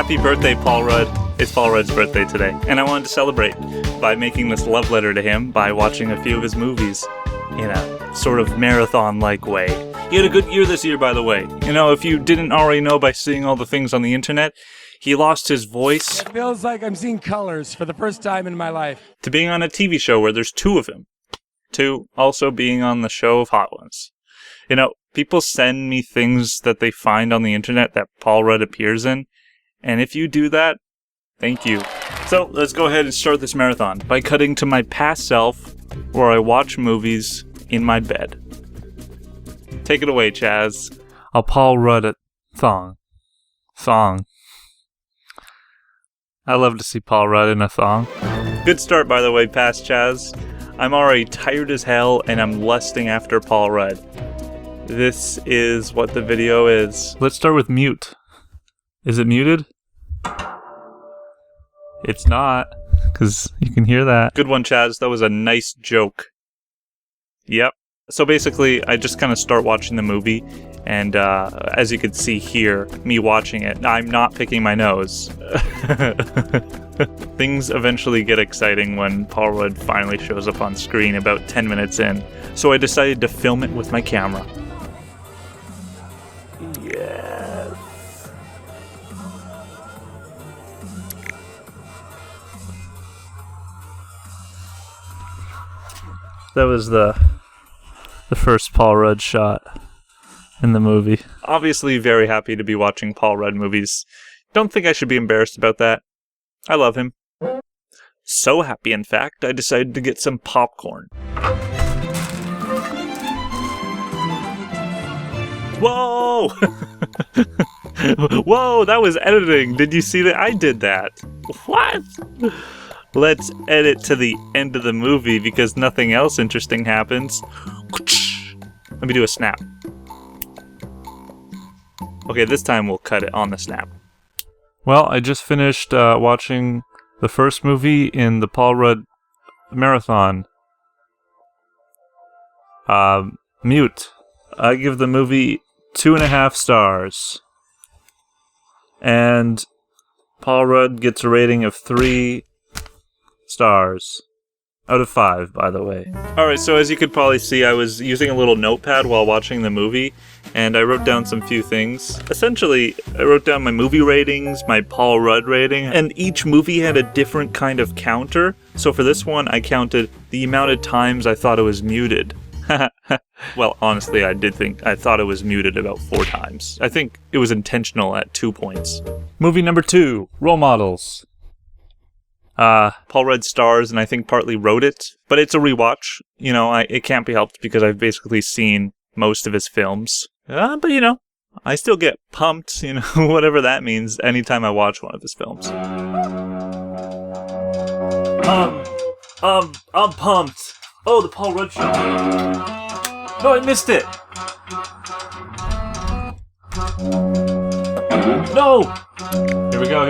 Happy birthday, Paul Rudd. It's Paul Rudd's birthday today, and I wanted to celebrate by making this love letter to him by watching a few of his movies in a sort of marathon-like way. He had a good year this year, by the way. You know, if you didn't already know by seeing all the things on the internet, he lost his voice. It feels like I'm seeing colors for the first time in my life. To being on a TV show where there's two of him. To also being on the show of Hot Ones. You know, people send me things that they find on the internet that Paul Rudd appears in, and if you do that, thank you. So, let's go ahead and start this marathon by cutting to my past self, where I watch movies in my bed. Take it away, Chaz. A Paul Rudd-A-Thon. Thong. I love to see Paul Rudd in a thong. Good start, by the way, past Chaz. I'm already tired as hell, and I'm lusting after Paul Rudd. This is what the video is. Let's start with mute. Is it muted? It's not, because you can hear that. Good one, Chaz. That was a nice joke. Yep. So basically, I just kind of start watching the movie, and as you can see here, me watching it, I'm not picking my nose. Things eventually get exciting when Paul Rudd finally shows up on screen about 10 minutes in, so I decided to film it with my camera. Yes. That was the first Paul Rudd shot in the movie. Obviously very happy to be watching Paul Rudd movies. Don't think I should be embarrassed about that. I love him. So happy, in fact, I decided to get some popcorn. Whoa! Whoa, that was editing. Did you see that? I did that. What? Let's edit to the end of the movie because nothing else interesting happens. Let me do a snap. Okay, this time we'll cut it on the snap. Well, I just finished watching the first movie in the Paul Rudd marathon. Mute. I give the movie 2.5 stars. And Paul Rudd gets a rating of 3 stars. Out of 5, by the way. Alright, so as you could probably see, I was using a little notepad while watching the movie, and I wrote down some few things. Essentially, I wrote down my movie ratings, my Paul Rudd rating, and each movie had a different kind of counter. So for this one, I counted the amount of times I thought it was muted. Well, honestly, I thought it was muted about 4 times. I think it was intentional at 2 points. Movie number 2, Role Models. Paul Rudd stars, and I think partly wrote it, but it's a rewatch. You know, it can't be helped because I've basically seen most of his films. But you know, I still get pumped, you know, whatever that means, anytime I watch one of his films. I'm pumped. Oh, the Paul Rudd show. No, I missed it. No! Here we go.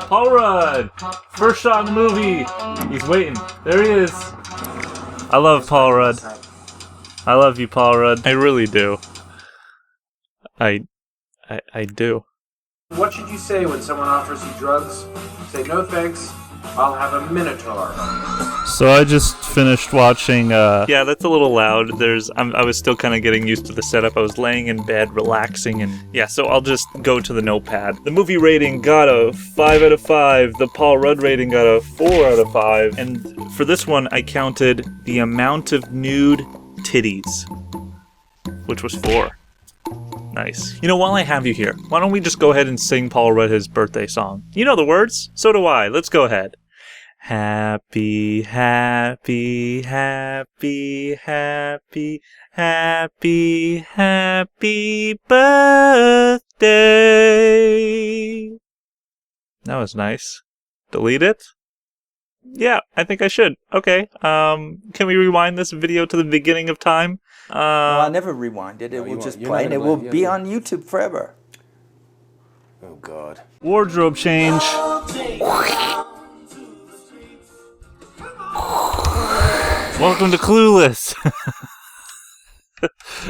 Paul Rudd! First shot in the movie! He's waiting. There he is. I love Paul Rudd. I love you, Paul Rudd. I really do. I do. What should you say when someone offers you drugs? Say, no thanks, I'll have a Minotaur. So I just finished watching, yeah, that's a little loud. I was still kind of getting used to the setup. I was laying in bed, relaxing, and yeah, so I'll just go to the notepad. The movie rating got a 5 out of 5. The Paul Rudd rating got a 4 out of 5. And for this one, I counted the amount of nude titties, which was 4. Nice. You know, while I have you here, why don't we just go ahead and sing Paul Rudd his birthday song? You know the words? So do I. Let's go ahead. Happy, happy, happy, happy, happy, happy birthday. That was nice. Delete it? Yeah, I think I should. Okay. Can we rewind this video to the beginning of time? Well, I never rewind it. It will just play, and it will be on YouTube forever. Oh, God. Wardrobe change. Welcome to Clueless.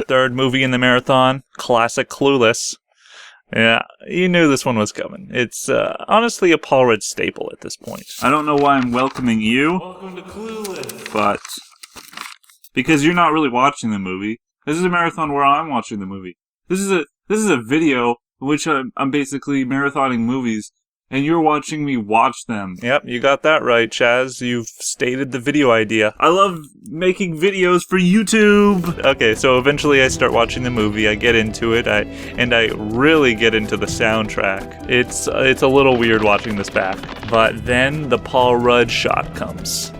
Third movie in the marathon, classic Clueless. Yeah, you knew this one was coming. It's honestly a Paul Rudd staple at this point. I don't know why I'm welcoming you. Welcome to Clueless. But because you're not really watching the movie. This is a marathon where I'm watching the movie. This is a video in which I'm basically marathoning movies, and you're watching me watch them. Yep, you got that right, Chaz. You've stated the video idea. I love making videos for YouTube! Okay, so eventually I start watching the movie, I get into it, and I really get into the soundtrack. It's a little weird watching this back. But then the Paul Rudd shot comes.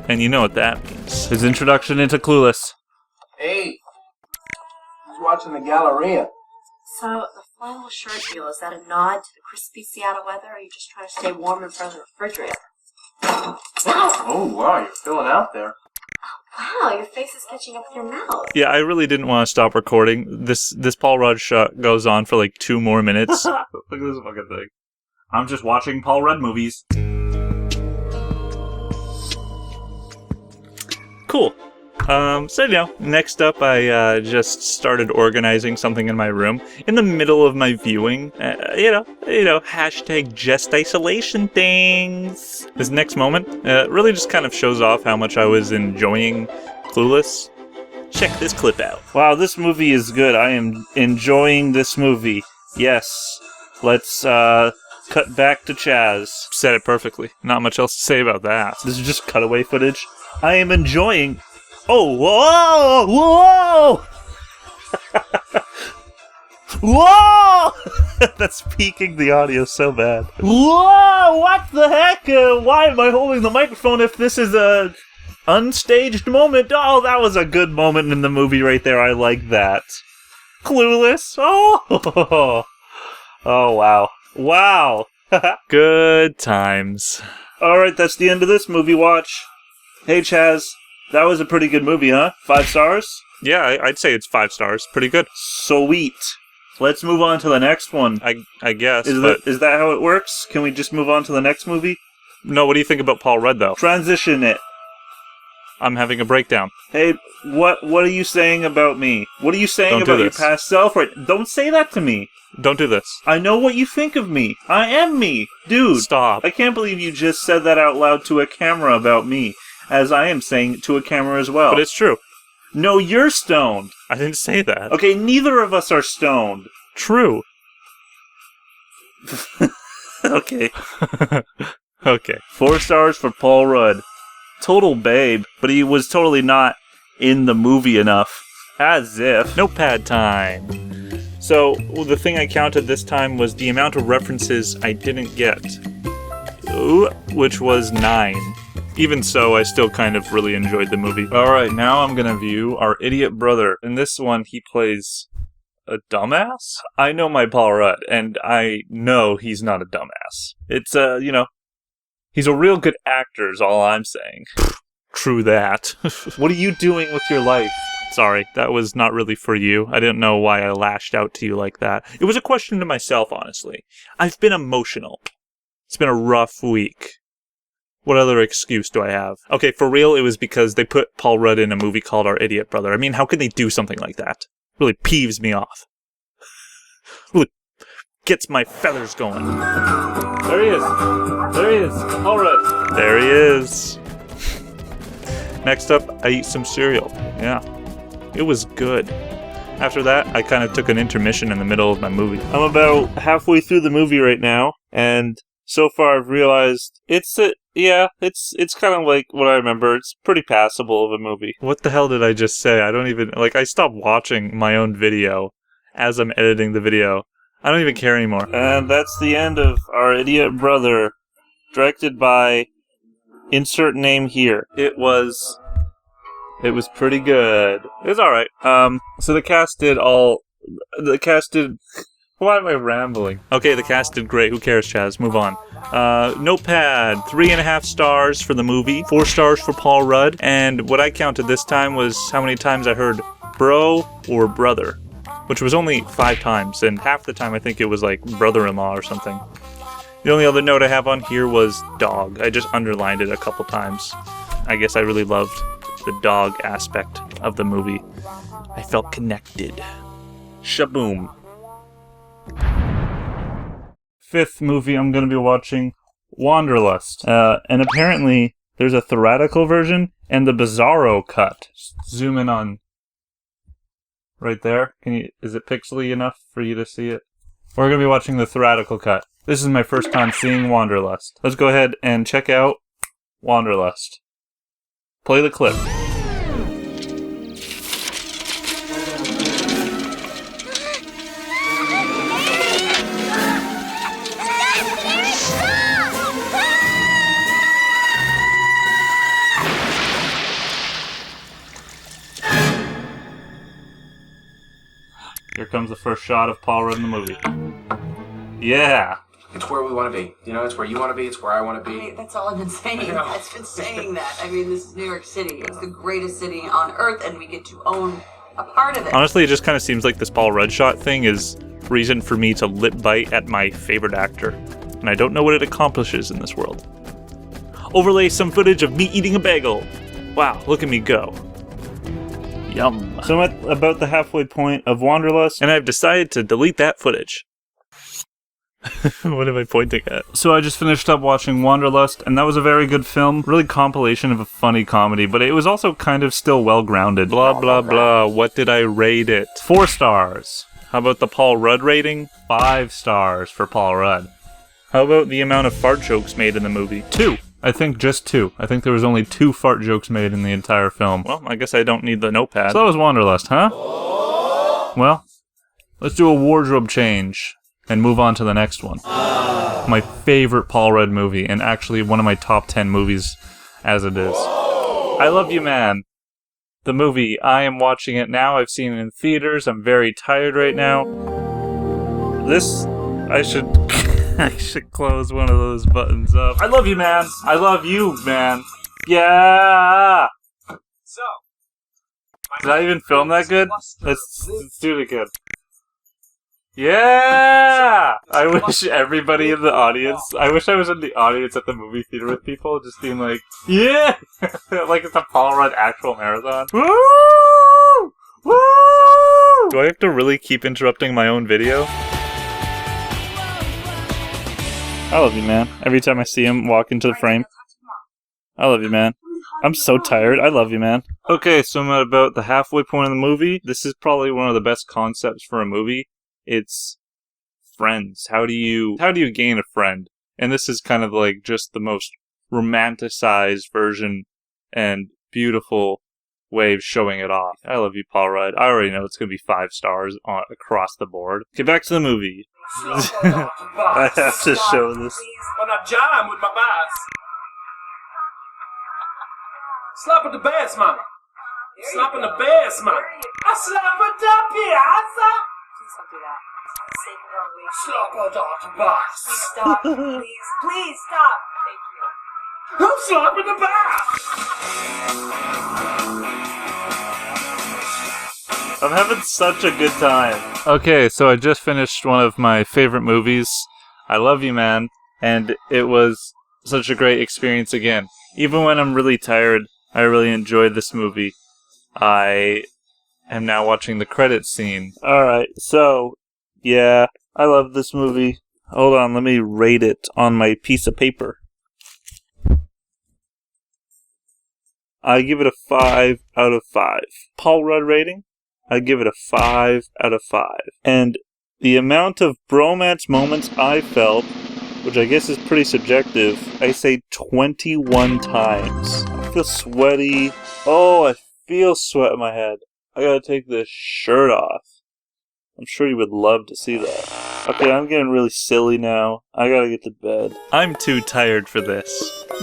And you know what that means. His introduction into Clueless. Hey, who's watching the Galleria? So, the flannel shirt deal, is that a nod to the crispy Seattle weather, or are you just trying to stay warm in front of the refrigerator? Oh, wow, you're filling out there. Wow, your face is catching up with your mouth. Yeah, I really didn't want to stop recording. This Paul Rudd shot goes on for like 2 more minutes. Look at this fucking thing. I'm just watching Paul Rudd movies. Cool. So, next up I just started organizing something in my room in the middle of my viewing. Hashtag just isolation things. This next moment really just kind of shows off how much I was enjoying Clueless. Check this clip out. Wow, this movie is good. I am enjoying this movie. Yes. Let's cut back to Chaz. Said it perfectly. Not much else to say about that. This is just cutaway footage. I am enjoying... Oh, whoa! Whoa! Whoa! That's peaking the audio so bad. Whoa! What the heck? Why am I holding the microphone if this is a unstaged moment? Oh, that was a good moment in the movie right there. I like that. Clueless. Oh! Oh, wow. Wow! Good times. Alright, that's the end of this movie watch. Hey, Chaz. That was a pretty good movie, huh? 5 stars? Yeah, I'd say it's 5 stars. Pretty good. Sweet. Let's move on to the next one. I guess. Is that how it works? Can we just move on to the next movie? No, what do you think about Paul Rudd, though? Transition it. I'm having a breakdown. Hey, what are you saying about me? What are you saying about your past self? Right? Don't say that to me. Don't do this. I know what you think of me. I am me. Dude. Stop. I can't believe you just said that out loud to a camera about me. As I am saying to a camera as well. But it's true. No, you're stoned. I didn't say that. Okay, neither of us are stoned. True. Okay. Okay. 4 stars for Paul Rudd. Total babe, but he was totally not in the movie enough. As if. Notepad time. So, the thing I counted this time was the amount of references I didn't get. Ooh, which was 9. Even so, I still kind of really enjoyed the movie. Alright, now I'm gonna view our idiot brother. In this one, he plays a dumbass? I know my Paul Rudd, and I know he's not a dumbass. It's, he's a real good actor is all I'm saying. True that. What are you doing with your life? Sorry, that was not really for you. I didn't know why I lashed out to you like that. It was a question to myself, honestly. I've been emotional. It's been a rough week. What other excuse do I have? Okay, for real, it was because they put Paul Rudd in a movie called Our Idiot Brother. I mean, how can they do something like that? Really peeves me off. Really gets my feathers going. There he is. There he is. Paul Rudd. There he is. Next up, I eat some cereal. Yeah. It was good. After that, I kind of took an intermission in the middle of my movie. I'm about halfway through the movie right now, and so far I've realized it's kind of like what I remember. It's pretty passable of a movie. What the hell did I just say? I don't even, I stopped watching my own video as I'm editing the video. I don't even care anymore. And that's the end of Our Idiot Brother, directed by insert name here. It was pretty good. It was alright. So the cast did why am I rambling? Okay, the cast did great. Who cares, Chaz? Move on. Notepad, 3.5 stars for the movie, 4 stars for Paul Rudd, and what I counted this time was how many times I heard bro or brother, which was only 5 times, and half the time I think it was like brother-in-law or something. The only other note I have on here was dog. I just underlined it a couple times. I guess I really loved the dog aspect of the movie. I felt connected. Shaboom. fifth movie I'm going to be watching, Wanderlust. And apparently there's a theatrical version and the Bizarro cut. Just zoom in on right there. Is it pixely enough for you to see it? We're going to be watching the theatrical cut. This is my first time seeing Wanderlust. Let's go ahead and check out Wanderlust. Play the clip. Here comes the first shot of Paul Rudd in the movie. Yeah! It's where we want to be. You know, it's where you want to be, it's where I want to be. I mean, that's all I've been saying. I've been saying that. I mean, this is New York City. It's the greatest city on earth, and we get to own a part of it. Honestly, it just kind of seems like this Paul Rudd shot thing is reason for me to lip bite at my favorite actor. And I don't know what it accomplishes in this world. Overlay some footage of me eating a bagel. Wow, look at me go. Yum. So I'm at about the halfway point of Wanderlust, and I've decided to delete that footage. What am I pointing at? So I just finished up watching Wanderlust, and that was a very good film. Really compilation of a funny comedy, but it was also kind of still well-grounded. Blah, blah, blah. What did I rate it? 4 stars. How about the Paul Rudd rating? 5 stars for Paul Rudd. How about the amount of fart jokes made in the movie? 2. I think just 2. I think there was only 2 fart jokes made in the entire film. Well, I guess I don't need the notepad. So that was Wanderlust, huh? Well, let's do a wardrobe change and move on to the next one. My favorite Paul Rudd movie, and actually one of my top 10 movies as it is. I Love You Man. The movie, I am watching it now. I've seen it in theaters. I'm very tired right now. I should close one of those buttons up. I love you, man. I love you, man. Yeah. So, did I even film that good? Let's do it again. Yeah! I wish everybody in the audience, I wish I was in the audience at the movie theater with people, just being like, yeah! Like it's a Paul Rudd actual marathon. Woo! Woo! Do I have to really keep interrupting my own video? I love you, man. Every time I see him walk into the frame. I love you, man. I'm so tired. I love you, man. Okay, so I'm at about the halfway point of the movie. This is probably one of the best concepts for a movie. It's friends. How do you gain a friend? And this is kind of like just the most romanticized version and beautiful way of showing it off. I love you, Paul Rudd. I already know it's going to be 5 stars across the board. Get back to the movie. I have to show this. when I jam with my bass. Slapping the bass, man. Slapping the bass, man. I slap the piazza. Please don't do that. For the sake of our relationship. Slap the bass. Please stop. Please stop. Thank you. I'm slapping the bass. I'm having such a good time. Okay, so I just finished one of my favorite movies, I Love You, Man, and it was such a great experience again. Even when I'm really tired, I really enjoyed this movie. I am now watching the credits scene. Alright, so, yeah, I love this movie. Hold on, let me rate it on my piece of paper. I give it a 5 out of 5. Paul Rudd rating? I give it a 5 out of 5. And the amount of bromance moments I felt, which I guess is pretty subjective, I say 21 times. I feel sweaty. Oh, I feel sweat in my head. I gotta take this shirt off. I'm sure you would love to see that. Okay, I'm getting really silly now. I gotta get to bed. I'm too tired for this.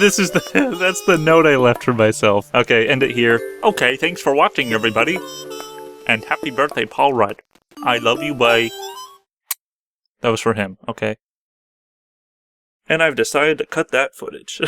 That's the note I left for myself. Okay, end it here. Okay, thanks for watching, everybody. And happy birthday, Paul Rudd. I love you, bye. That was for him, okay? And I've decided to cut that footage.